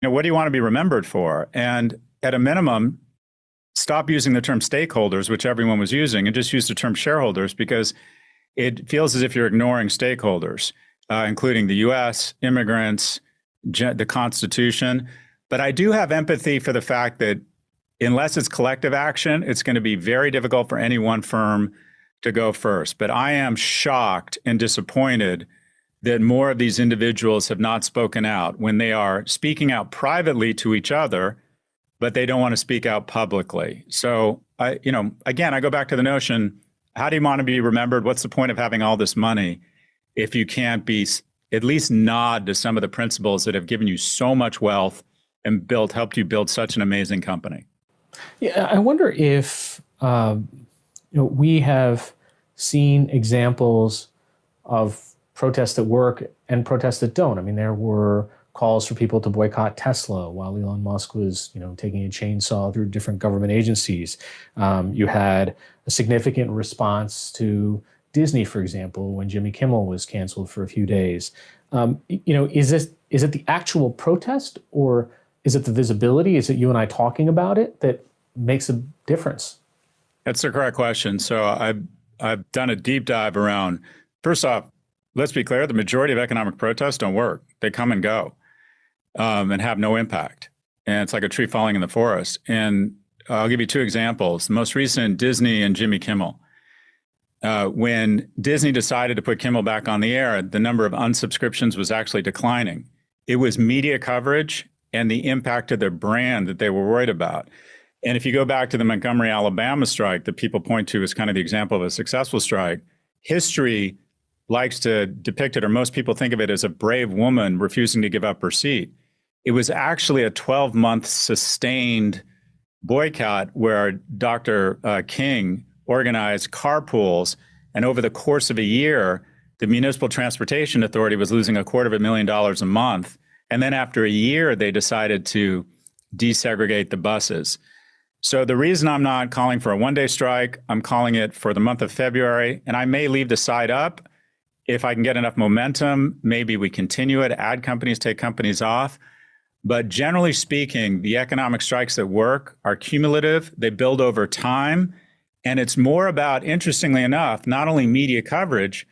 what do you want to be remembered for? And at a minimum, stop using the term stakeholders, which everyone was using, and just use the term shareholders, because it feels as if you're ignoring stakeholders, including the US, immigrants, the Constitution. But I do have empathy for the fact that unless it's collective action, it's going to be very difficult for any one firm to go first. But I am shocked and disappointed that more of these individuals have not spoken out when they are speaking out privately to each other, but they don't want to speak out publicly. So, again, I go back to the notion, how do you want to be remembered? What's the point of having all this money if you can't be at least nod to some of the principles that have given you so much wealth and helped you build such an amazing company? Yeah, I wonder if we have seen examples of protests that work and protests that don't. I mean, there were calls for people to boycott Tesla while Elon Musk was, taking a chainsaw through different government agencies. You had a significant response to Disney, for example, when Jimmy Kimmel was canceled for a few days. Is it the actual protest, or is it the visibility? Is it you and I talking about it that makes a difference? That's the correct question. So I've done a deep dive around. First off, let's be clear, the majority of economic protests don't work. They come and go and have no impact. And it's like a tree falling in the forest. And I'll give you two examples. The most recent, Disney and Jimmy Kimmel. When Disney decided to put Kimmel back on the air, the number of unsubscriptions was actually declining. It was media coverage and the impact of their brand that they were worried about. And if you go back to the Montgomery, Alabama strike that people point to as kind of the example of a successful strike, history likes to depict it, or most people think of it as a brave woman refusing to give up her seat. It was actually a 12-month sustained boycott where Dr. King organized carpools, and over the course of a year, the Municipal Transportation Authority was losing $250,000 a month. And then after a year, they decided to desegregate the buses. So the reason I'm not calling for a one-day strike, I'm calling it for the month of February, and I may leave the side up. If I can get enough momentum, maybe we continue it, add companies, take companies off. But generally speaking, the economic strikes that work are cumulative, they build over time, and it's more about, interestingly enough, not only media coverage,